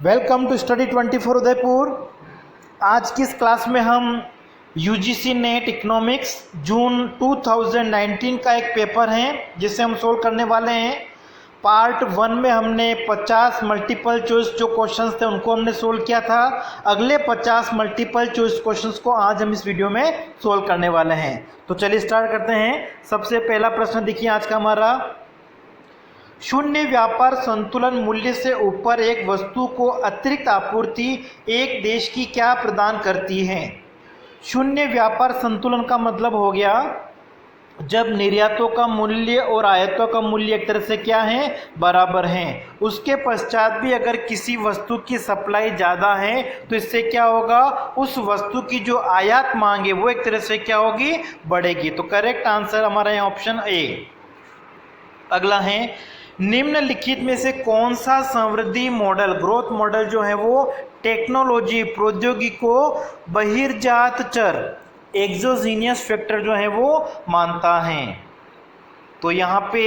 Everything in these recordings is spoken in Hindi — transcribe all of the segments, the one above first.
Welcome to study 24 Udaipur. आज की इस क्लास में हम यूजीसी नेट इकोनॉमिक्स जून 2019 का एक पेपर है जिसे हम सोल्व करने वाले हैं। पार्ट 1 में हमने 50 मल्टीपल चॉइस जो क्वेश्चंस थे उनको हमने सोल्व किया था। अगले 50 मल्टीपल चॉइस क्वेश्चंस को आज हम इस वीडियो में सोल्व करने वाले हैं। तो चलिए स्टार्ट करते हैं। सबसे पहला प्रश्न देखिए आज का हमारा, शून्य व्यापार संतुलन मूल्य से ऊपर एक वस्तु को अतिरिक्त आपूर्ति एक देश की क्या प्रदान करती है। शून्य व्यापार संतुलन का मतलब हो गया जब निर्यातों का मूल्य और आयातों का मूल्य एक तरह से क्या है, बराबर हैं। उसके पश्चात भी अगर किसी वस्तु की सप्लाई ज़्यादा है तो इससे क्या होगा, उस वस्तु की जो आयात मांग है वो एक तरह से क्या होगी, बढ़ेगी। तो करेक्ट आंसर हमारा यहाँ ऑप्शन ए। अगला है, निम्नलिखित में से कौन सा समृद्धि मॉडल, ग्रोथ मॉडल जो है वो टेक्नोलॉजी प्रौद्योगिकी को बहिर्जात चर एक्सोजीनियस फैक्टर जो है वो मानता है। तो यहाँ पे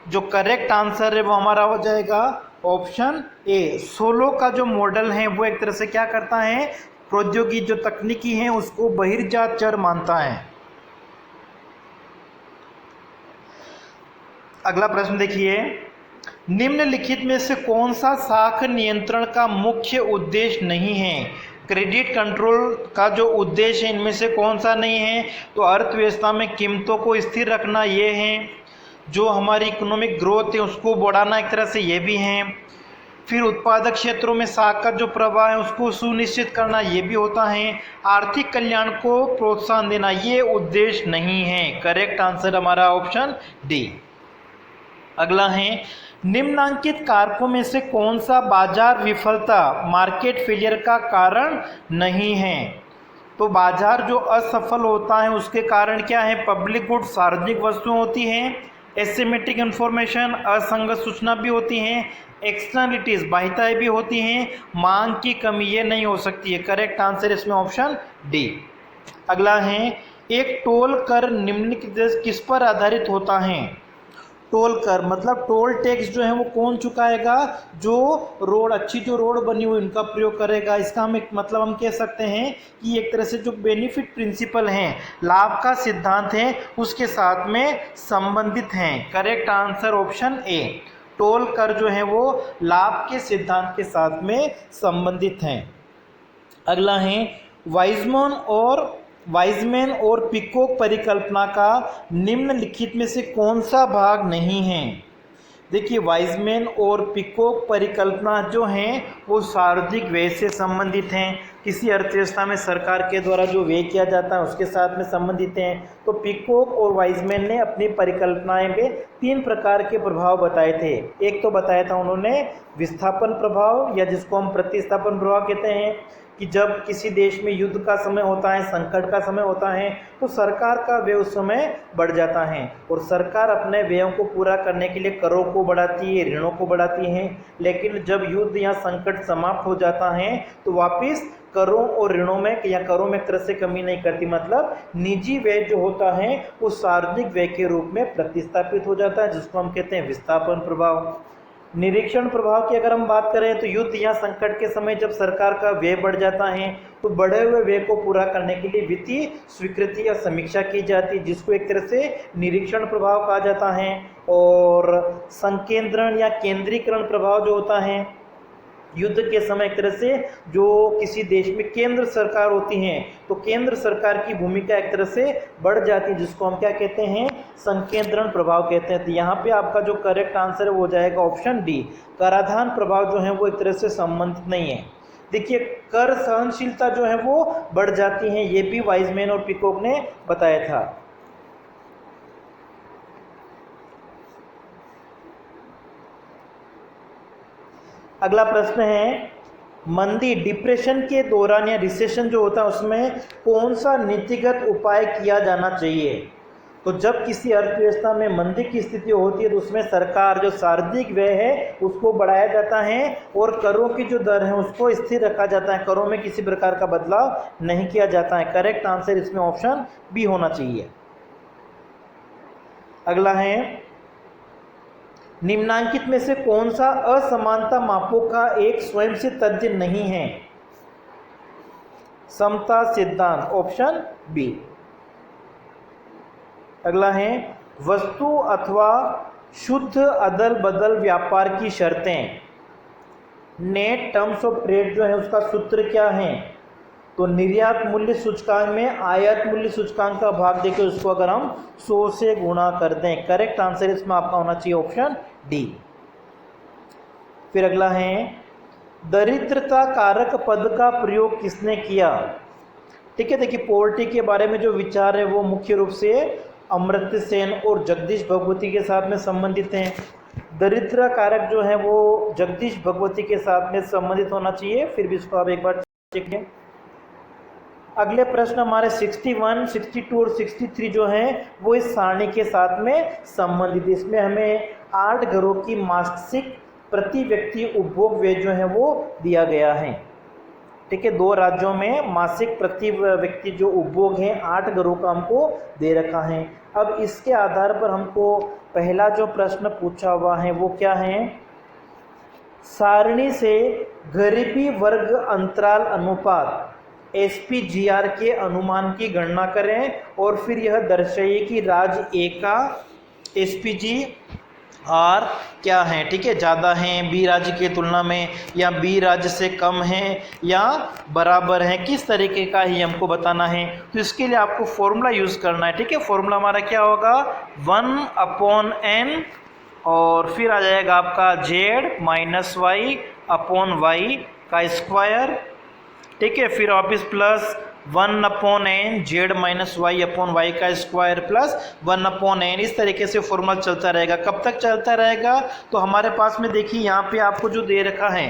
जो करेक्ट आंसर है वो हमारा हो जाएगा ऑप्शन ए। सोलो का जो मॉडल है वो एक तरह से क्या करता है, प्रौद्योगिकी जो तकनीकी है उसको बहिर्जात चर मानता है। अगला प्रश्न देखिए, निम्नलिखित में से कौन सा साख नियंत्रण का मुख्य उद्देश्य नहीं है। क्रेडिट कंट्रोल का जो उद्देश्य है इनमें से कौन सा नहीं है। तो अर्थव्यवस्था में कीमतों को स्थिर रखना ये है, जो हमारी इकोनॉमिक ग्रोथ है उसको बढ़ाना एक तरह से ये भी है, फिर उत्पादक क्षेत्रों में साख का जो प्रवाह है उसको सुनिश्चित करना ये भी होता है, आर्थिक कल्याण को प्रोत्साहन देना ये उद्देश्य नहीं है। करेक्ट आंसर हमारा ऑप्शन डी। अगला है, निम्नांकित कारकों में से कौन सा बाजार विफलता मार्केट फेलियर का कारण नहीं है। तो बाजार जो असफल होता है उसके कारण क्या है, पब्लिक गुड्स सार्वजनिक वस्तुएं होती हैं, एसिमेट्रिक इंफॉर्मेशन असंगत सूचना भी होती हैं, एक्सटर्नलिटीज बाह्यताएं भी होती हैं, मांग की कमी ये नहीं हो सकती है। करेक्ट आंसर इसमें ऑप्शन डी। अगला है, एक टोल कर निम्नलिखित किस पर आधारित होता है। टोल कर मतलब टोल टैक्स जो है वो कौन चुकाएगा, जो रोड अच्छी जो रोड बनी हुई उनका प्रयोग करेगा। इसका हम एक मतलब हम कह सकते हैं कि एक तरह से जो बेनिफिट प्रिंसिपल हैं, लाभ का सिद्धांत है उसके साथ में संबंधित हैं। Correct answer option A. Toll कर जो है वो लाभ के सिद्धांत के साथ में संबंधित हैं। अगला है, वाइजमैन और पिकोक परिकल्पना का निम्नलिखित में से कौन सा भाग नहीं है। देखिए, वाइजमैन और पिकोक परिकल्पना जो हैं वो सार्वजनिक व्यय से संबंधित हैं, किसी अर्थव्यवस्था में सरकार के द्वारा जो व्यय किया जाता है उसके साथ में संबंधित हैं। तो पिकोक और वाइजमैन ने अपनी परिकल्पनाएं में 3 प्रकार के प्रभाव बताए थे। एक तो बताया था उन्होंने विस्थापन प्रभाव या जिसको हम प्रतिस्थापन प्रभाव कहते हैं, कि जब किसी देश में युद्ध का समय होता है, संकट का समय होता है तो सरकार का व्यय उस समय बढ़ जाता है और सरकार अपने व्ययों को पूरा करने के लिए करों को बढ़ाती है, ऋणों को बढ़ाती है। लेकिन जब युद्ध या संकट समाप्त हो जाता है तो वापस करों और ऋणों में या करों में एक तरह से कमी नहीं करती, मतलब निजी व्यय जो होता है वो सार्वजनिक व्यय के रूप में प्रतिस्थापित हो जाता है, जिसको हम कहते हैं विस्थापन प्रभाव। निरीक्षण प्रभाव की अगर हम बात करें तो युद्ध या संकट के समय जब सरकार का व्यय बढ़ जाता है तो बढ़े हुए व्यय को पूरा करने के लिए वित्तीय स्वीकृति या समीक्षा की जाती है, जिसको एक तरह से निरीक्षण प्रभाव कहा जाता है। और संकेंद्रण या केंद्रीकरण प्रभाव जो होता है, युद्ध के समय एक तरह से जो किसी देश में केंद्र सरकार होती है तो केंद्र सरकार की भूमिका एक तरह से बढ़ जाती है, जिसको हम क्या कहते हैं, संकेंद्रण प्रभाव कहते हैं। तो यहाँ पे आपका जो करेक्ट आंसर है वो जाएगा ऑप्शन डी। कराधान प्रभाव जो है वो एक तरह से संबंधित नहीं है। देखिए, कर सहनशीलता जो है वो बढ़ जाती है, ये भी वाइजमैन और पिकोक ने बताया था। अगला प्रश्न है, मंदी डिप्रेशन के दौरान या रिसेशन जो होता है उसमें कौन सा नीतिगत उपाय किया जाना चाहिए। तो जब किसी अर्थव्यवस्था में मंदी की स्थिति होती है तो उसमें सरकार जो सार्वजनिक व्यय है उसको बढ़ाया जाता है और करों की जो दर है उसको स्थिर रखा जाता है, करों में किसी प्रकार का बदलाव नहीं किया जाता है। करेक्ट आंसर इसमें ऑप्शन बी होना चाहिए। अगला है, निम्नांकित में से कौन सा असमानता मापों का एक स्वयं से तथ्य नहीं है? समता सिद्धांत, ऑप्शन बी। अगला है वस्तु अथवा शुद्ध अदल बदल व्यापार की शर्तें। नेट टर्म्स ऑफ ट्रेड जो है उसका सूत्र क्या है? तो निर्यात मूल्य सूचकांक में आयात मूल्य सूचकांक का भाग देके उसको अगर हम 100 से गुणा कर दें, करेक्ट आंसर इसमें आपका होना चाहिए ऑप्शन डी। फिर अगला है दरिद्रता कारक पद का प्रयोग किसने किया? ठीक है, देखिए पॉवर्टी के बारे में जो विचार है वो मुख्य रूप से अमर्त्य सेन और जगदीश भगवती के साथ में संबंधित हैं। दरिद्र कारक जो है वो जगदीश भगवती के साथ में संबंधित होना चाहिए, फिर भी इसको आप एक बार चेक करें। अगले प्रश्न हमारे 61, 62 और 63 जो हैं वो इस सारणी के साथ में संबंधित। इसमें हमें 8 घरों की मासिक प्रति व्यक्ति उपभोग व्यय जो है वो दिया गया है। ठीक है, 2 राज्यों में मासिक प्रति व्यक्ति जो उपभोग है 8 घरों का हमको दे रखा है। अब इसके आधार पर हमको पहला जो प्रश्न पूछा हुआ है वो क्या है? सारणी से गरीबी वर्ग अंतराल अनुपात SPGR के अनुमान की गणना करें और फिर यह दर्शाइए कि राज्य ए का SPGR क्या है। ठीक है, ज़्यादा है बी राज्य की तुलना में या बी राज्य से कम है या बराबर है, किस तरीके का ही हमको बताना है। तो इसके लिए आपको फॉर्मूला यूज़ करना है। ठीक है, फॉर्मूला हमारा क्या होगा? 1/n और फिर आ जाएगा आपका z minus Y upon Y का स्क्वायर। ठीक है, फिर वापिस plus 1/n z minus Y upon Y का स्क्वायर प्लस 1/n। इस तरीके से फॉर्मूला चलता रहेगा। कब तक चलता रहेगा? तो हमारे पास में देखिए यहाँ पे आपको जो दे रखा है,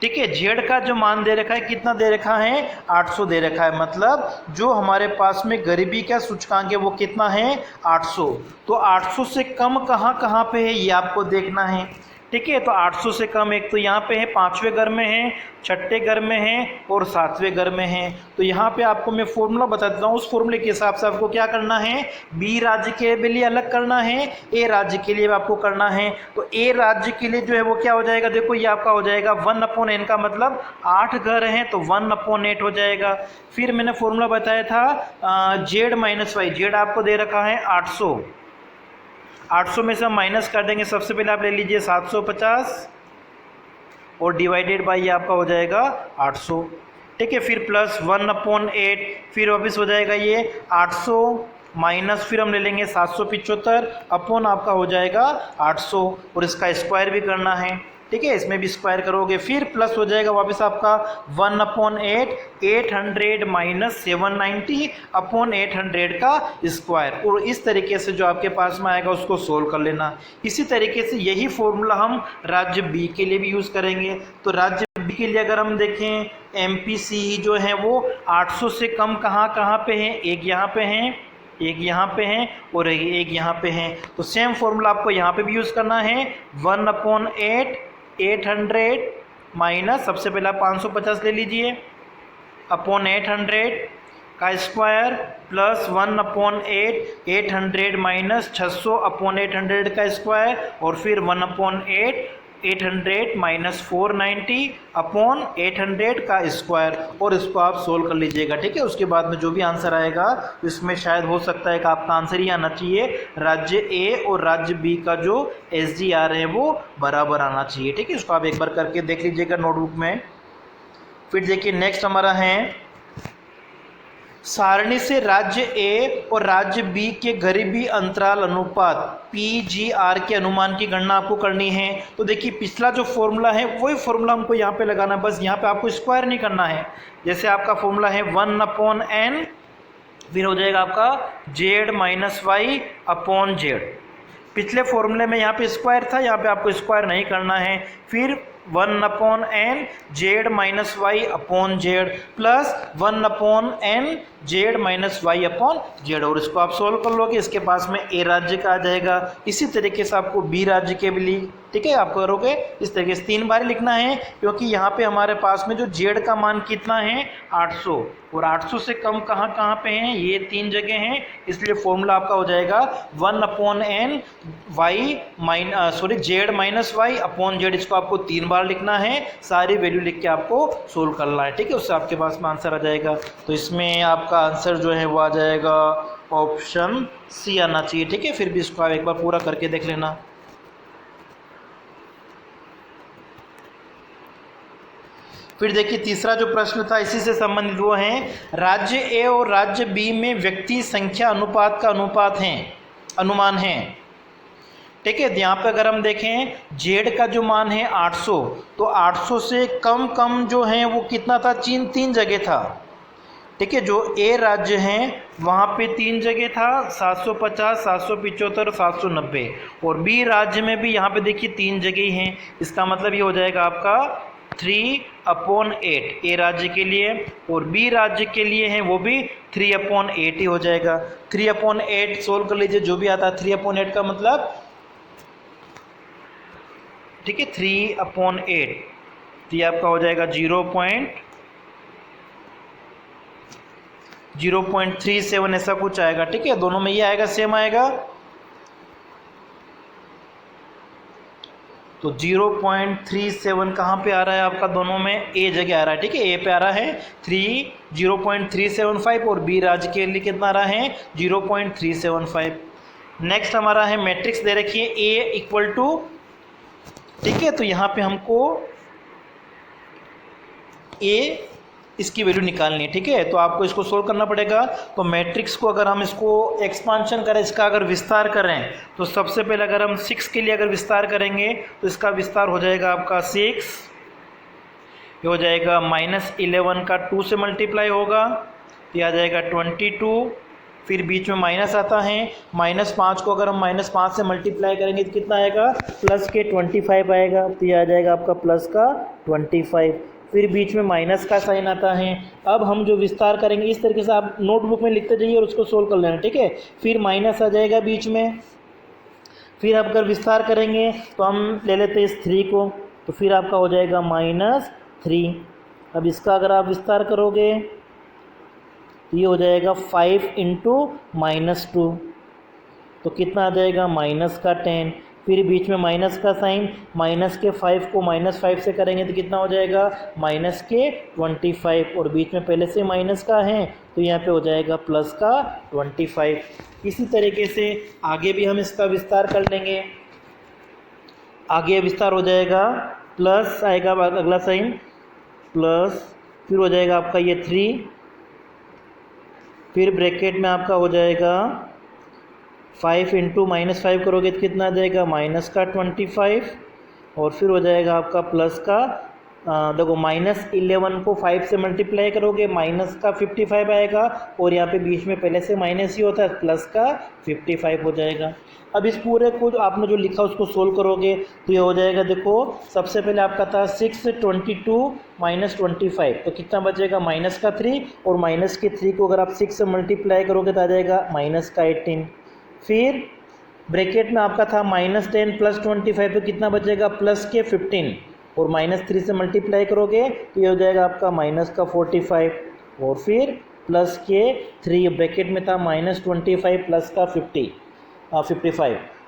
ठीक है, z का जो मान दे रखा है कितना दे रखा है? 800 दे रखा है। मतलब जो हमारे पास में गरीबी का सूचकांक है वो कितना है? 800। तो 800 से कम कहाँ कहाँ पे है ये आपको देखना है। ठीक है, तो 800 से कम एक तो यहाँ पे है 5वें घर में है, 6ठे घर में है और 7वें घर में है। तो यहाँ पे आपको मैं फॉर्मूला बता देता हूँ। उस फॉर्मूले के हिसाब से आपको क्या करना है? बी राज्य के लिए अलग करना है, ए राज्य के लिए आपको करना है। तो ए राज्य के लिए जो है वो क्या हो जाएगा? देखो ये आपका हो जाएगा 1/n का मतलब 8 घर हैं तो 1/8 हो जाएगा। फिर मैंने फॉर्मूला बताया था z माइनस वाई, जेड आपको दे रखा है 800। 800 में से हम माइनस कर देंगे। सबसे पहले आप ले लीजिए 750 और डिवाइडेड बाई आपका हो जाएगा 800। ठीक है, फिर प्लस 1/8, फिर वापस हो जाएगा ये 800 माइनस, फिर हम ले लेंगे 775 अपॉन आपका हो जाएगा 800 और इसका स्क्वायर भी करना है। ठीक है, इसमें भी स्क्वायर करोगे, फिर प्लस हो जाएगा वापस आपका 1/8 800 माइनस 790 अपॉन 800 का स्क्वायर। और इस तरीके से जो आपके पास में आएगा उसको सोल्व कर लेना। इसी तरीके से यही फॉर्मूला हम राज्य बी के लिए भी यूज़ करेंगे। तो राज्य बी के लिए अगर हम देखें MPC जो है वो 800 से कम कहाँ कहाँ पे है? एक यहाँ पे है, एक यहाँ पे है और एक यहाँ पे है। तो सेम फॉर्मूला आपको यहाँ पे भी यूज़ करना है। 1/8 800 माइनस, सबसे पहला 550 ले लीजिए अपॉन 800 का स्क्वायर प्लस 1/8 800 माइनस 600 अपॉन 800 का स्क्वायर और फिर 1/8 800 माइनस 490 अपॉन 800 का स्क्वायर और इसको आप सोल्व कर लीजिएगा। ठीक है, उसके बाद में जो भी आंसर आएगा इसमें शायद हो सकता है कि आपका आंसर ही आना चाहिए राज्य ए और राज्य बी का जो SGR है वो बराबर आना चाहिए। ठीक है, इसको आप एक बार करके देख लीजिएगा नोटबुक में। फिर देखिए नेक्स्ट हमारा है सारणी से राज्य ए और राज्य बी के गरीबी अंतराल अनुपात PGR के अनुमान की गणना आपको करनी है। तो देखिए पिछला जो फॉर्मूला है वही फॉर्मूला हमको यहाँ पे लगाना है, बस यहाँ पे आपको स्क्वायर नहीं करना है। जैसे आपका फॉर्मूला है 1/n, फिर हो जाएगा आपका z minus Y upon z। पिछले फॉर्मूले में यहाँ पे स्क्वायर था, यहाँ पे आपको स्क्वायर नहीं करना है। फिर 1/n z minus Y upon z plus 1/n Z minus Y upon Z, और इसको आप सोल्व कर लोगे। इसके पास में ए राज्य का आ जाएगा। इसी तरीके से आपको बी राज्य के भी ठीक है आप करोगे इस तरीके से 3 बार लिखना है, क्योंकि यहाँ पे हमारे पास में जो जेड का मान कितना है 800, और 800 से कम कहाँ कहाँ पे हैं, ये 3 जगह हैं। इसलिए फॉर्मूला आपका हो जाएगा 1/n Y Z minus Y upon Z. इसको आपको 3 बार लिखना है, सारी वैल्यू लिख के आपको सोल्व करना है, ठीक है। उससे आपके पास में आंसर आ जाएगा। तो इसमें आपका आंसर जो है वो आ जाएगा ऑप्शन सी आना चाहिए, ठीक है। फिर भी इसको आप एक बार पूरा करके देख लेना। फिर देखिए तीसरा जो प्रश्न था इसी से संबंधित, वो है राज्य ए और राज्य बी में व्यक्ति संख्या अनुपात का अनुमान है, ठीक है। यहाँ पे अगर हम देखें जेड का जो मान है 800, तो 800 से कम जो है वो कितना था, 3 जगह था, ठीक है। जो ए राज्य है वहाँ पे 3 जगह था, 750, 775, 790, और बी राज्य में भी यहाँ पे देखिए 3 जगह ही हैं। इसका मतलब ये हो जाएगा आपका 3/8 ए राज्य के लिए, और बी राज्य के लिए है वो भी 3/8 ही हो जाएगा। 3/8 सोल्व कर लीजिए, जो भी आता है 3/8 का मतलब, ठीक है, 3/8, तो ये आपका हो जाएगा 0.37 ऐसा कुछ आएगा, ठीक है। दोनों में ये आएगा, सेम आएगा। तो 0.37 कहाँ पे आ रहा है आपका, दोनों में ए जगह आ रहा है, ठीक है। ए पे आ रहा है 0.375, और बी राज्य के लिए कितना आ रहा है 0.375। नेक्स्ट हमारा है मैट्रिक्स दे रखी है ए इक्वल टू, ठीक है। तो यहाँ पे हमको ए इसकी वैल्यू निकालनी है, ठीक है। तो आपको इसको सोल्व करना पड़ेगा। तो मैट्रिक्स को अगर हम इसको एक्सपांशन करें, इसका अगर विस्तार करें, तो सबसे पहले अगर हम 6 के लिए अगर विस्तार करेंगे तो इसका विस्तार हो जाएगा आपका 6, ये हो जाएगा -11 का 2 से मल्टीप्लाई होगा, ये आ जाएगा 22, फिर बीच में माइनस आता है, -5 को अगर हम -5 से मल्टीप्लाई करेंगे तो कितना आएगा, प्लस के 25 आएगा, तो ये आ जाएगा आपका प्लस का 25, फिर बीच में माइनस का साइन आता है। अब हम जो विस्तार करेंगे इस तरीके से आप नोटबुक में लिखते जाइए और उसको सोल्व कर लेना, ठीक है। फिर माइनस आ जाएगा बीच में, फिर आप अगर विस्तार करेंगे तो हम ले लेते हैं इस 3 को, तो फिर आपका हो जाएगा -3। अब इसका अगर आप विस्तार करोगे ये हो जाएगा 5 × -2, तो कितना आ जाएगा -10, फिर बीच में माइनस का साइन, माइनस के 5 को -5 से करेंगे तो कितना हो जाएगा -25, और बीच में पहले से माइनस का है तो यहाँ पे हो जाएगा प्लस का 25। इसी तरीके से आगे भी हम इसका विस्तार कर लेंगे। आगे विस्तार हो जाएगा, प्लस आएगा अगला साइन, प्लस, फिर हो जाएगा आपका ये 3, फिर ब्रैकेट में आपका हो जाएगा 5 × -5 करोगे तो कितना आ जाएगा -25, और फिर हो जाएगा आपका प्लस का देखो -11 को 5 से मल्टीप्लाई करोगे माइनस का 55 आएगा, और यहाँ पे बीच में पहले से माइनस ही होता है, प्लस का 55 हो जाएगा। अब इस पूरे को जो आपने जो लिखा उसको सोल्व करोगे तो ये हो जाएगा, देखो सबसे पहले आपका था 622 - 25, तो कितना बचेगा माइनस का 3, और माइनस के 3 को अगर आप 6 से मल्टीप्लाई करोगे तो आ जाएगा -18, फिर ब्रैकेट में आपका था -10 + 25, तो कितना बचेगा प्लस के 15, और -3 से मल्टीप्लाई करोगे तो ये हो जाएगा आपका -45, और फिर प्लस के 3, ब्रैकेट में था -25 प्लस का 55,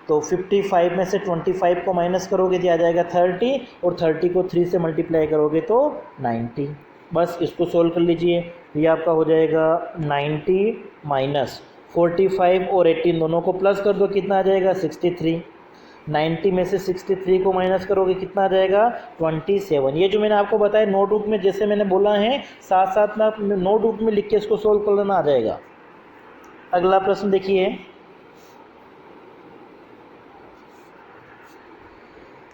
तो 55 में से 25 को माइनस करोगे तो आ जाएगा 30, और 30 को 3 से मल्टीप्लाई करोगे तो 90। बस इसको सोल्व कर लीजिए, ये आपका हो जाएगा 90 - 45 और 18 दोनों को प्लस कर दो, कितना आ जाएगा 63। 90 में से 63 को माइनस करोगे कितना आ जाएगा 27। ये जो मैंने आपको बताया नोटबुक में जैसे मैंने बोला है, साथ साथ में आप नोटबुक में लिख के इसको सोल्व कर लेना, आ जाएगा। अगला प्रश्न देखिए,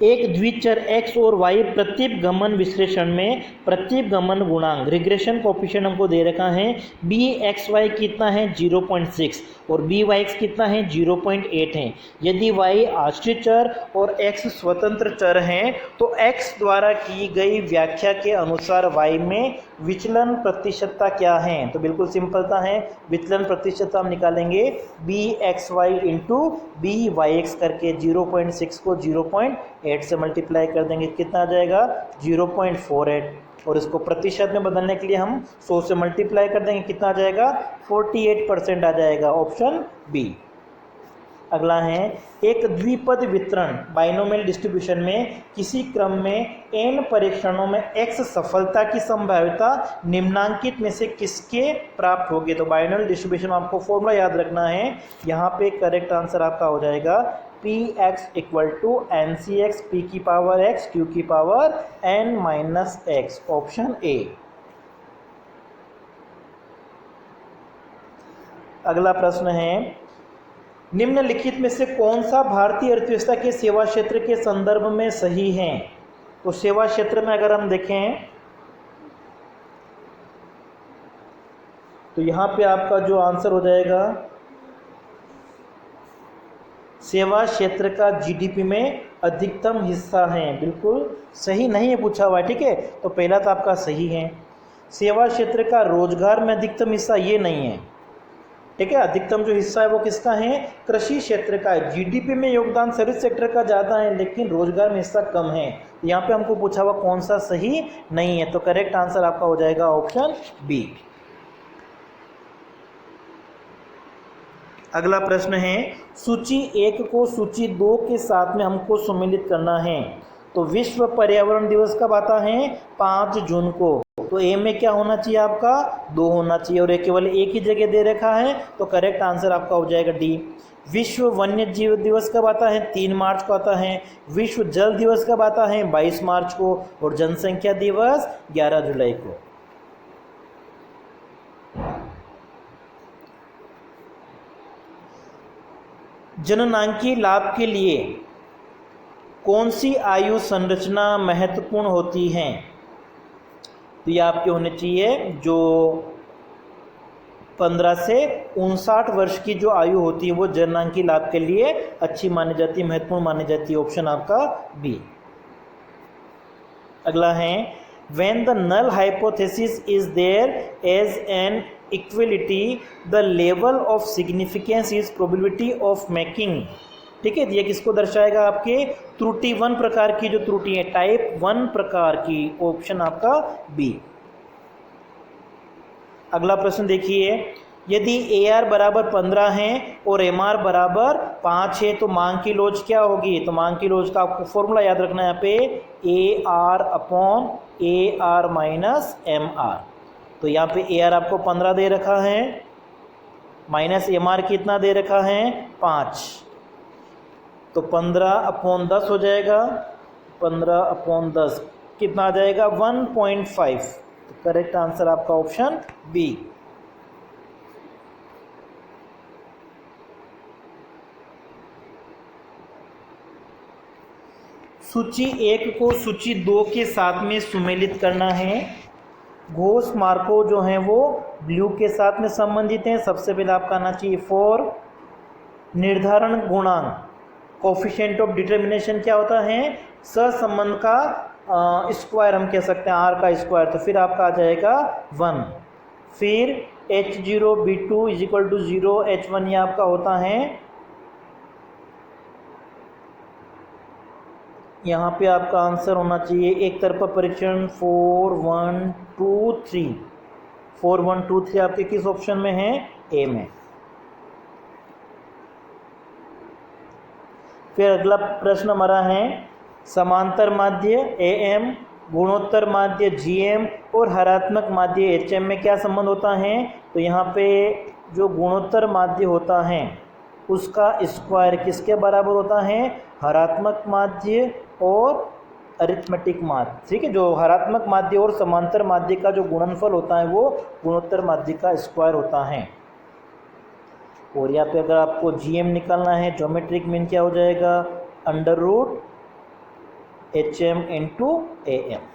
एक द्विचर x और y प्रत्येक गमन विश्लेषण में प्रत्येक गमन गुणांक रिग्रेशन कोएफिशिएंट हमको दे रखा है। bxy कितना है 0.6 और byx कितना है 0.8 है। यदि y आश्रित चर और x स्वतंत्र चर हैं तो x द्वारा की गई व्याख्या के अनुसार y में विचलन प्रतिशतता क्या है? तो बिल्कुल सिंपलता है, विचलन प्रतिशतता हम निकालेंगे BXY इंटू BYX करके 0.6 को 0.8 से मल्टीप्लाई कर देंगे, कितना आ जाएगा 0.48, और इसको प्रतिशत में बदलने के लिए हम 100 से मल्टीप्लाई कर देंगे, कितना आ जाएगा 48% आ जाएगा, ऑप्शन बी। अगला है एक द्विपद वितरण बाइनोमियल डिस्ट्रीब्यूशन में किसी क्रम में n परीक्षणों में x सफलता की संभाव्यता निम्नांकित में से किसके प्राप्त होगी? तो बाइनोमियल डिस्ट्रीब्यूशन में आपको फॉर्मूला याद रखना है, यहाँ पे करेक्ट आंसर आपका हो जाएगा Px equal to NCx p की पावर x q की power n minus x, option A. अगला प्रश्न है निम्नलिखित में से कौन सा भारतीय अर्थव्यवस्था के सेवा क्षेत्र के संदर्भ में सही है? तो सेवा क्षेत्र में अगर हम देखें तो यहाँ पे आपका जो आंसर हो जाएगा सेवा क्षेत्र का जीडीपी में अधिकतम हिस्सा है, बिल्कुल सही नहीं है पूछा हुआ है, ठीक है, तो पहला तो आपका सही है। सेवा क्षेत्र का रोजगार में अधिकतम हिस्सा ये नहीं है, ठीक है, अधिकतम जो हिस्सा है वो किसका है? कृषि क्षेत्र का है। जीडीपी में योगदान सर्विस सेक्टर का ज़्यादा है लेकिन रोजगार में हिस्सा कम है। यहाँ पे हमको पूछा हुआ कौन सा सही नहीं है, तो करेक्ट आंसर आपका हो जाएगा ऑप्शन बी। अगला प्रश्न है सूची 1 को सूची 2 के साथ में हमको सम्मिलित करना है। तो विश्व पर्यावरण दिवस कब आता है? 5 जून को। तो ए में क्या होना चाहिए आपका? 2 होना चाहिए, और ये केवल एक ही जगह दे रखा है, तो करेक्ट आंसर आपका हो जाएगा डी। विश्व वन्य जीव दिवस कब आता है? 3 मार्च को आता है। विश्व जल दिवस कब आता है? 22 मार्च को। और जनसंख्या दिवस 11 जुलाई को। जननांकी लाभ के लिए कौन सी आयु संरचना महत्वपूर्ण होती है? तो ये आपके होने चाहिए जो 15 से 59 वर्ष की जो आयु होती है वो जननांकी लाभ के लिए अच्छी मानी जाती है, महत्वपूर्ण मानी जाती है, ऑप्शन आपका बी। अगला है when the null hypothesis is there as an equality the level of significance is probability of making, ठीक है, ये किसको दर्शाएगा? आपके त्रुटि 1 प्रकार की जो त्रुटि है, टाइप 1 प्रकार की, ऑप्शन आपका बी। अगला प्रश्न देखिए यदि AR बराबर 15 है और MR बराबर 5 है तो मांग की लॉज क्या होगी? तो मांग की लॉज का आपको फॉर्मूला याद रखना है यहाँ पे AR upon AR minus MR। तो यहाँ पे AR आपको 15 दे रखा है, माइनस MR कितना दे रखा है? 5, तो 15 अपॉन 10 हो जाएगा, 15 अपॉन 10 कितना आ जाएगा? 1.5। तो करेक्ट आंसर आपका ऑप्शन बी। सूची 1 को सूची 2 के साथ में सुमेलित करना है। घोष मार्को जो हैं वो ब्लू के साथ में संबंधित हैं। सबसे पहले आपका आना चाहिए 4। निर्धारण गुणांक कोफिशिएंट ऑफ डिटर्मिनेशन क्या होता है? सहसंबंध का स्क्वायर हम कह सकते हैं, आर का स्क्वायर, तो फिर आपका आ जाएगा 1। फिर H0 B2 is equal to 0 H1 ये आपका होता है, यहाँ पे आपका आंसर होना चाहिए एक तरफा परीक्षण 4 1 2 3। 4 1 2 3 आपके किस ऑप्शन में है? ए में। फिर अगला प्रश्न हमारा है समांतर माध्य AM, गुणोत्तर माध्य GM और हरात्मक माध्य HM में क्या संबंध होता है? तो यहाँ पे जो गुणोत्तर माध्य होता है उसका स्क्वायर किसके बराबर होता है? हरात्मक माध्य और अरिथमेटिक माध्य, ठीक है। जो हरात्मक माध्य और समांतर माध्य का जो गुणनफल होता है वो गुणोत्तर माध्य का स्क्वायर होता है। और यहाँ पे अगर आपको GM निकालना है, ज्योमेट्रिक मीन क्या हो जाएगा? Under root HM into AM।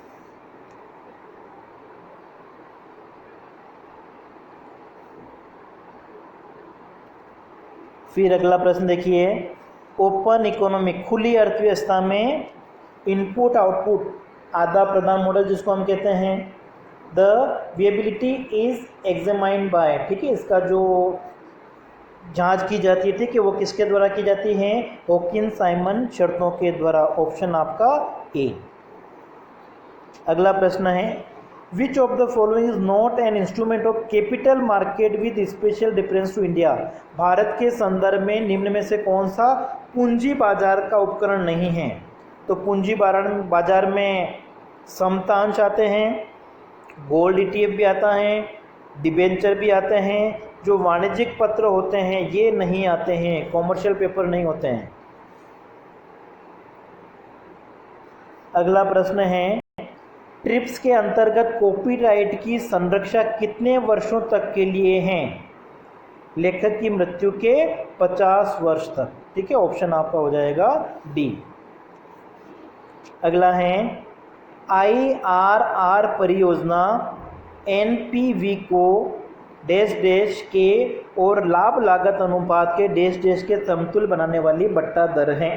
फिर अगला प्रश्न देखिए ओपन इकोनॉमिक खुली अर्थव्यवस्था में इनपुट आउटपुट आदान प्रदान मॉडल जिसको हम कहते हैं the viability is examined by, ठीक है, इसका जो जांच की जाती है, ठीक है, वो किसके द्वारा की जाती है? हॉकिंस साइमन शर्तों के द्वारा। ऑप्शन आपका ए। अगला प्रश्न है, which of the following is not an instrument of capital market with special difference to India? Bharat के संदर्भ में निम्न में से कौन सा पूंजी बाजार का उपकरण नहीं है? तो पूंजी बाजार में समतांश आते हैं, गोल्ड ETF भी आता है, डिबेंचर भी आते हैं, जो वाणिज्यिक पत्र होते हैं ये नहीं आते हैं, कॉमर्शियल पेपर नहीं होते हैं। अगला प्रश्न है, ट्रिप्स के अंतर्गत कॉपीराइट की संरक्षा कितने वर्षों तक के लिए है? लेखक की मृत्यु के 50 वर्ष तक, ठीक है, ऑप्शन आपका हो जाएगा डी। अगला है, IRR परियोजना NPV को डैश डैश के और लाभ लागत अनुपात के डैश डैश के समतुल्य बनाने वाली बट्टा दर है।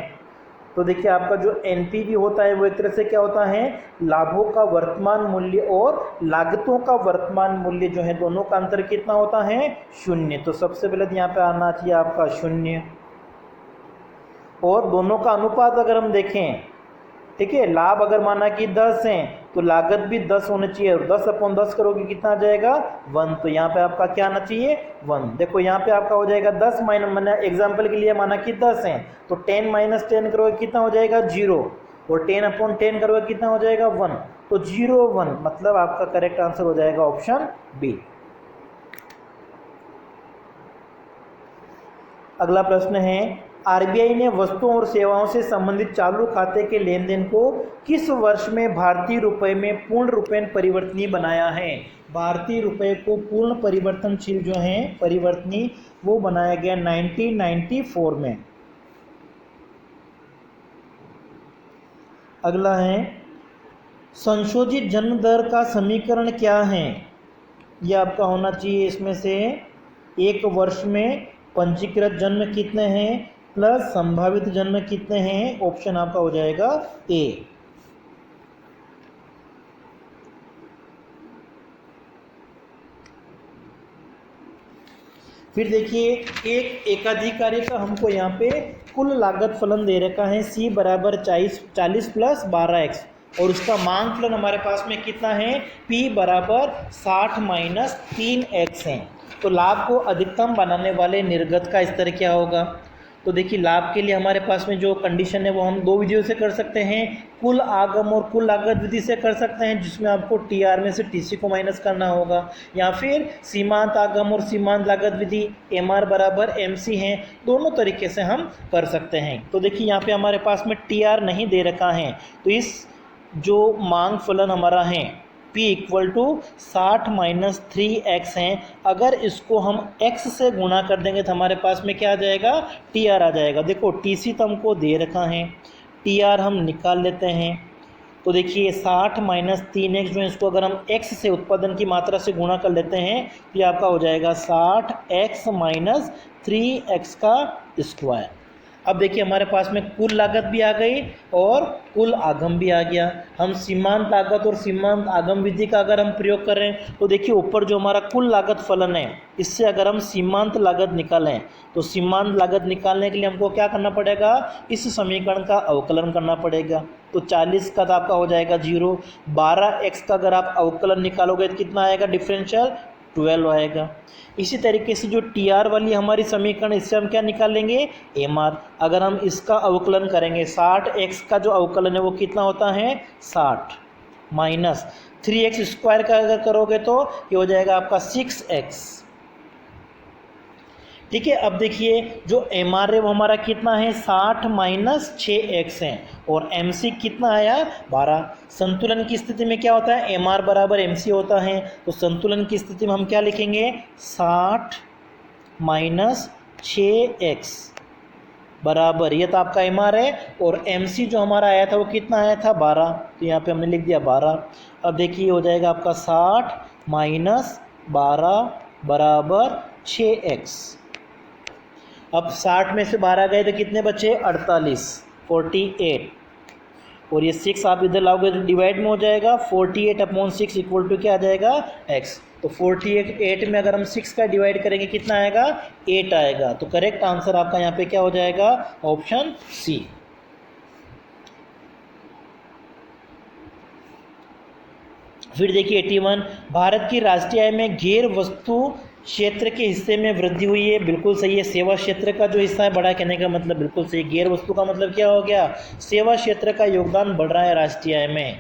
तो देखिए आपका जो NPV होता है वो एक तरह से क्या होता है? लाभों का वर्तमान मूल्य और लागतों का वर्तमान मूल्य जो है दोनों का अंतर कितना होता है? 0। तो सबसे पहले यहाँ पे आना चाहिए आपका 0, और दोनों का अनुपात अगर हम देखें, ठीक है, लाभ अगर माना कि 10 है तो लागत भी 10 होना चाहिए, और 10/10 करोगे कितना आ जाएगा? 1। तो यहाँ पे आपका क्या आना चाहिए? 1। देखो यहाँ पे आपका हो जाएगा 10 माइनस, मैंने एग्जाम्पल के लिए माना कि 10 है तो 10 - 10 करोगे कितना हो जाएगा? 0, और 10/10 करोगे कितना हो जाएगा? 1। तो 0 1 मतलब आपका करेक्ट आंसर हो जाएगा ऑप्शन बी। अगला प्रश्न है, RBI ने वस्तुओं और सेवाओं से संबंधित चालू खाते के लेन देन को किस वर्ष में भारतीय रुपए में पूर्ण रूपेण परिवर्तनीय बनाया है? भारतीय रुपए को पूर्ण परिवर्तनशील जो है परिवर्तनीय वो बनाया गया 1994 में। अगला है, संशोधित जन्म दर का समीकरण क्या है? यह आपका होना चाहिए इसमें से, एक वर्ष में पंजीकृत जन्म कितने हैं प्लस संभावित जन्म कितने हैं? ऑप्शन आपका हो जाएगा ए। फिर देखिए, एक एकाधिकारी का हमको यहाँ पे कुल लागत फलन दे रखा है C बराबर 40 प्लस 12x, और उसका मांग फलन हमारे पास में कितना है? P बराबर 60 माइनस 3x है। तो लाभ को अधिकतम बनाने वाले निर्गत का स्तर क्या होगा? तो देखिए लाभ के लिए हमारे पास में जो कंडीशन है वो हम दो विधियों से कर सकते हैं, कुल आगम और कुल लागत विधि से कर सकते हैं, जिसमें आपको TR में से TC को माइनस करना होगा, या फिर सीमांत आगम और सीमांत लागत विधि MR बराबर MC है, दोनों तरीके से हम कर सकते हैं। तो देखिए यहाँ पे हमारे पास में TR नहीं दे रखा है, तो इस जो मांग फलन हमारा है P equal to 60 minus 3x है, अगर इसको हम x से गुणा कर देंगे तो हमारे पास में क्या आ जाएगा? TR आ जाएगा। देखो TC तो हमको दे रखा है, TR हम निकाल लेते हैं। तो देखिए 60 माइनस 3x जो है इसको अगर हम x से उत्पादन की मात्रा से गुणा कर लेते हैं तो ये आपका हो जाएगा 60x माइनस 3x का स्क्वायर। अब देखिए हमारे पास में कुल लागत भी आ गई और कुल आगम भी आ गया। हम सीमांत लागत और सीमांत आगम विधि का अगर हम प्रयोग कर रहे हैं तो देखिए ऊपर जो हमारा कुल लागत फलन है इससे अगर हम सीमांत लागत निकालें तो सीमांत लागत निकालने के लिए हमको क्या करना पड़ेगा? इस समीकरण का अवकलन करना पड़ेगा। तो 40 का तो आपका हो जाएगा 0, 12x का अगर आप अवकलन निकालोगे तो कितना आएगा? डिफरेंशियल 12 आएगा। इसी तरीके से जो TR वाली हमारी समीकरण, इससे हम क्या निकालेंगे? MR। अगर हम इसका अवकलन करेंगे 60x का जो अवकलन है वो कितना होता है? 60 माइनस 3x स्क्वायर का अगर करोगे तो ये हो जाएगा आपका 6x। ठीक है, अब देखिए जो MR है वो हमारा कितना है? 60 माइनस 6x है, और MC कितना आया? 12। संतुलन की स्थिति में क्या होता है? MR बराबर MC होता है। तो संतुलन की स्थिति में हम क्या लिखेंगे? 60 माइनस 6x बराबर, ये तो आपका MR है, और MC जो हमारा आया था वो कितना आया था? 12। तो यहाँ पे हमने लिख दिया 12। अब देखिए हो जाएगा आपका 60 माइनस 12 बराबर 6x। अब 60 में से 12 गए तो कितने बचे? 48, 48। और ये 6 आप इधर लाओगे तो डिवाइड में हो जाएगा, 48/6 इक्वल टू क्या आ जाएगा, x। तो 48 में अगर हम 6 का डिवाइड करेंगे कितना आएगा, 8 आएगा। तो करेक्ट आंसर आपका यहाँ पे क्या हो जाएगा, ऑप्शन सी। फिर देखिए 81, भारत की राष्ट्रीय आय में गैर वस्तु क्षेत्र के हिस्से में वृद्धि हुई है। बिल्कुल सही है, सेवा क्षेत्र का जो हिस्सा है बढ़ा, कहने का मतलब बिल्कुल सही। गैर वस्तु का मतलब क्या हो गया, सेवा क्षेत्र का योगदान बढ़ रहा है राष्ट्रीय आय में।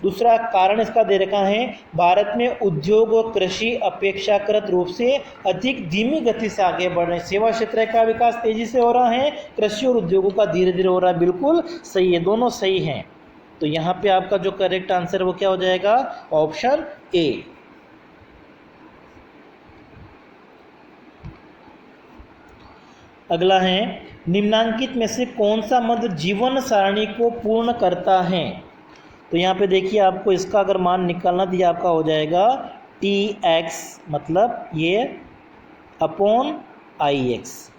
दूसरा कारण इसका दे रखा है, भारत में उद्योग और कृषि अपेक्षाकृत रूप से अधिक धीमी गति से आगे बढ़ रहे हैं। सेवा क्षेत्र का विकास तेजी से हो रहा है, कृषि और उद्योगों का धीरे धीरे हो रहा है। बिल्कुल सही है, दोनों सही हैं। तो यहाँ पे आपका जो करेक्ट आंसर है वो क्या हो जाएगा, ऑप्शन ए। अगला है, निम्नांकित में से कौन सा मद जीवन सारणी को पूर्ण करता है। तो यहाँ पे देखिए आपको इसका अगर मान निकालना तो ये आपका हो जाएगा Tx, मतलब ये अपॉन Ix।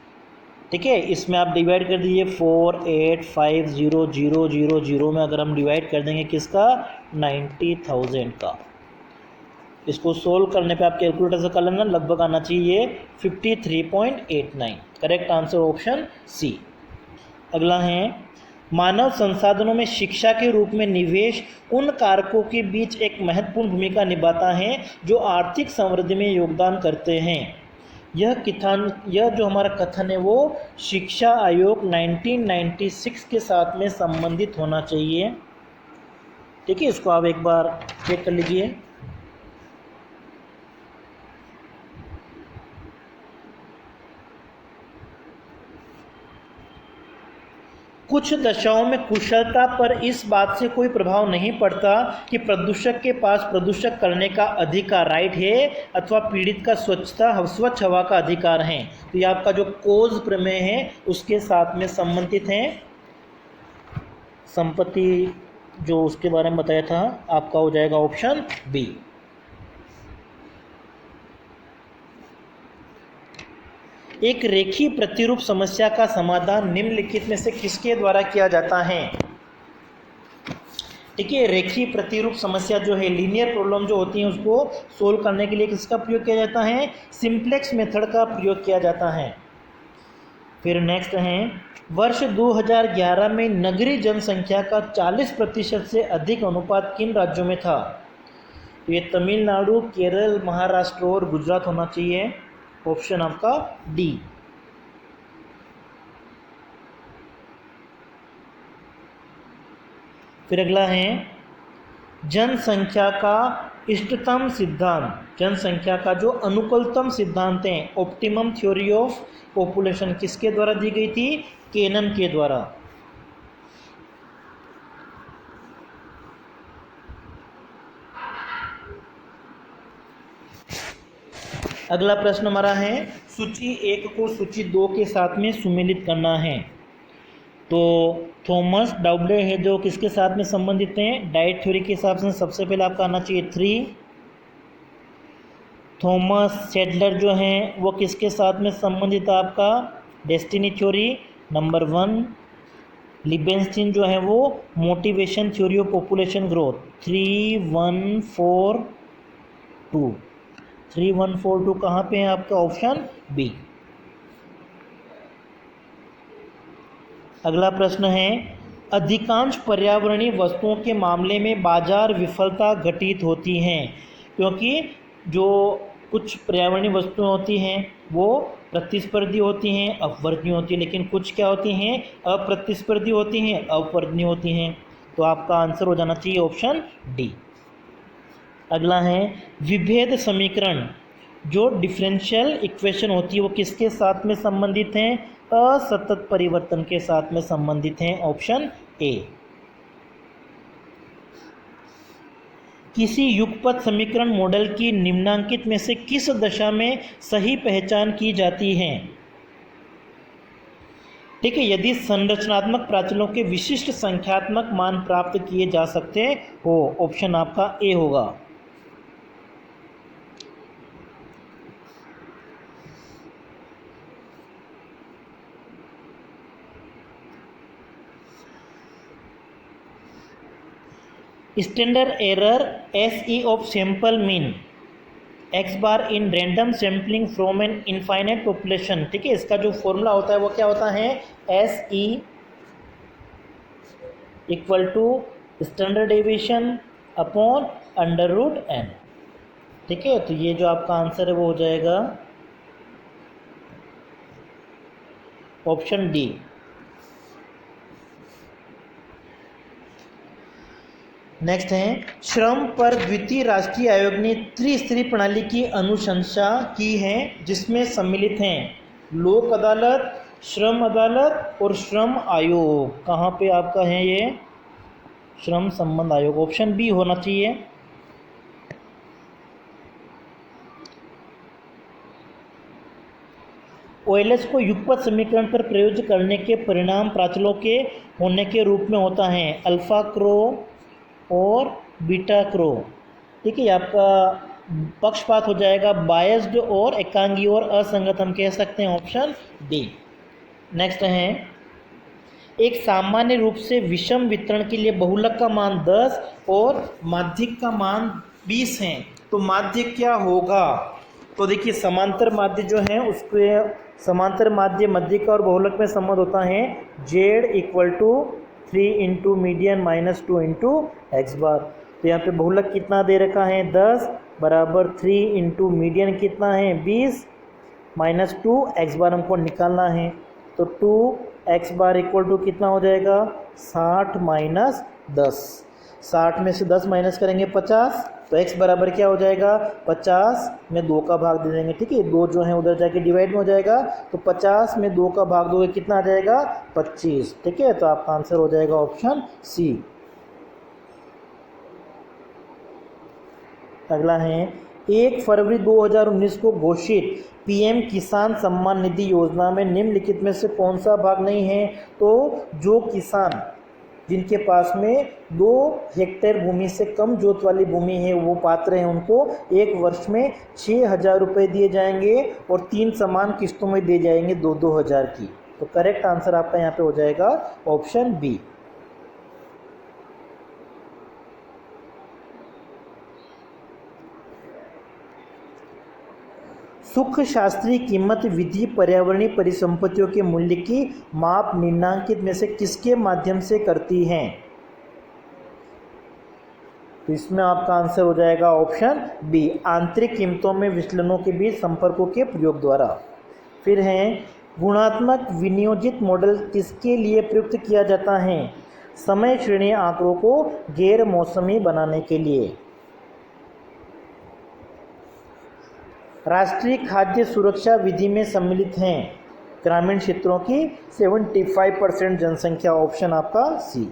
ठीक है, इसमें आप डिवाइड कर दीजिए 4, 8, 5, 0, 0, 0, 0 में अगर हम डिवाइड कर देंगे किसका, 90,000 का। इसको सोल्व करने पे आप कैलकुलेटर से कर लेना, लगभग आना चाहिए 53.89। Correct answer option C. अगला है, मानव संसाधनों में शिक्षा के रूप में निवेश उन कारकों के बीच एक महत्वपूर्ण भूमिका निभाता है जो आर्थिक समृद्धि में योगदान करते हैं। यह जो हमारा कथन है वो शिक्षा आयोग 1996 के साथ में संबंधित होना चाहिए। ठीक है, इसको आप एक बार चेक कर लीजिए। कुछ दशाओं में कुशलता पर इस बात से कोई प्रभाव नहीं पड़ता कि प्रदूषक के पास प्रदूषक करने का अधिकार राइट है अथवा पीड़ित का स्वच्छ हवा का अधिकार है। तो ये आपका जो कोज प्रमेय है उसके साथ में संबंधित है। संपत्ति जो उसके बारे में बताया था आपका हो जाएगा ऑप्शन बी। एक रेखीय प्रतिरूप समस्या का समाधान निम्नलिखित में से किसके द्वारा किया जाता है। ठीक है, रेखीय प्रतिरूप समस्या जो है, लीनियर प्रॉब्लम जो होती है उसको सोल्व करने के लिए किसका प्रयोग किया जाता है, सिंप्लेक्स मेथड का प्रयोग किया जाता है। फिर नेक्स्ट है, वर्ष 2011 में नगरीय जनसंख्या का 40% से अधिक अनुपात किन राज्यों में था। तो ये तमिलनाडु, केरल, महाराष्ट्र और गुजरात होना चाहिए। ऑप्शन आपका डी। फिर अगला है, जनसंख्या का इष्टतम सिद्धांत, जनसंख्या का जो अनुकूलतम सिद्धांत है, ऑप्टिमम थ्योरी ऑफ पॉपुलेशन, किसके द्वारा दी गई थी, केनन के द्वारा। अगला प्रश्न हमारा है, सूची 1 को सूची 2 के साथ में सुमेलित करना है। तो थॉमस डाउबले है जो किसके साथ में संबंधित हैं, डाइट थ्योरी के हिसाब से सबसे पहले आपका आना चाहिए 3। थॉमस सेडलर जो हैं वो किसके साथ में संबंधित है, आपका डेस्टिनी थ्योरी नंबर 1। लिबेंस्टीन जो है वो motivation theory of population growth 3142। 3142 कहाँ पे है आपका, ऑप्शन बी। अगला प्रश्न है, अधिकांश पर्यावरणीय वस्तुओं के मामले में बाजार विफलता घटित होती हैं क्योंकि जो कुछ पर्यावरणीय वस्तुएं होती हैं वो प्रतिस्पर्धी होती हैं, अपवर्तनीय होती हैं, लेकिन कुछ क्या होती हैं, अप्रतिस्पर्धी होती हैं, अपवर्तनीय होती हैं। तो आपका आंसर हो जाना चाहिए ऑप्शन डी। अगला है, विभेद समीकरण जो डिफरेंशियल इक्वेशन होती है वो किसके साथ में संबंधित हैं, असतत परिवर्तन के साथ में संबंधित हैं। Option A. किसी युगपत समीकरण मॉडल की निम्नांकित में से किस दशा में सही पहचान की जाती है। ठीक है, यदि संरचनात्मक प्राचलों के विशिष्ट संख्यात्मक मान प्राप्त किए जा सकते हो। ऑप्शन आपका ए होगा। Standard error SE of sample mean x bar in random sampling from an infinite population. ठीक है, इसका जो फॉर्मूला होता है वो क्या होता है, SE equal to standard deviation upon √n। ठीक है, तो ये जो आपका आंसर है वो हो जाएगा ऑप्शन डी। नेक्स्ट है, श्रम पर द्वितीय राष्ट्रीय आयोग ने त्रिस्तरीय प्रणाली की अनुशंसा की है जिसमें सम्मिलित हैं लोक अदालत, श्रम अदालत और श्रम आयोग। कहाँ पे आपका है ये श्रम संबंध आयोग, ऑप्शन बी होना चाहिए। ओएलएच को युगपत समीकरण पर प्रयोग करने के परिणाम प्राचलों के होने के रूप में होता है अल्फा क्रो और बीटा क्रो। ठीक है, आपका पक्षपात हो जाएगा बायस्ड और एकांगी और असंगत, हम कह सकते हैं ऑप्शन डी। नेक्स्ट है, एक सामान्य रूप से विषम वितरण के लिए बहुलक का मान 10 और माध्यिक का मान 20 है, तो माध्यिक क्या होगा, तो देखिए समांतर माध्य जो है उसके समांतर माध्य मध्यिक और बहुलक में संबंध होता है z equal to 3 into median minus 2 into X bar. तो यहाँ पे बहुलक कितना दे रखा है 10 बराबर 3 इंटू मीडियन कितना है 20 माइनस 2 एक्स बार हमको निकालना है, तो 2 एक्स बार इक्वल टू कितना हो जाएगा 60 माइनस 10। 60 में से 10 माइनस करेंगे 50, तो x बराबर क्या हो जाएगा 50 में 2 का भाग दे देंगे। ठीक है, 2 जो है उधर जाके डिवाइड में हो जाएगा, तो 50 में 2 का भाग दोगे कितना आ जाएगा 25। ठीक है, तो आपका आंसर हो जाएगा ऑप्शन सी। अगला है, 1 फरवरी 2019 को घोषित पीएम किसान सम्मान निधि योजना में निम्नलिखित में से कौन सा भाग नहीं है, तो जो किसान जिनके पास में 2 हेक्टेयर भूमि से कम जोत वाली भूमि है वो पात्र हैं, उनको 1 वर्ष में 6,000 रुपये दिए जाएंगे और 3 समान किस्तों में दिए जाएंगे 2-2 हज़ार की। तो करेक्ट आंसर आपका यहाँ पे हो जाएगा ऑप्शन बी। सुख शास्त्रीय कीमत विधि पर्यावरणीय परिसंपत्तियों के मूल्य की माप निम्नांकित में से किसके माध्यम से करती है, तो इसमें आपका आंसर हो जाएगा ऑप्शन बी, आंतरिक कीमतों में विचलनों के बीच संपर्कों के प्रयोग द्वारा। फिर है, गुणात्मक विनियोजित मॉडल किसके लिए प्रयुक्त किया जाता है, समय श्रेणी आंकड़ों को गैर मौसमी बनाने के लिए। राष्ट्रीय खाद्य सुरक्षा विधि में सम्मिलित हैं ग्रामीण क्षेत्रों की 75% जनसंख्या, ऑप्शन आपका सी।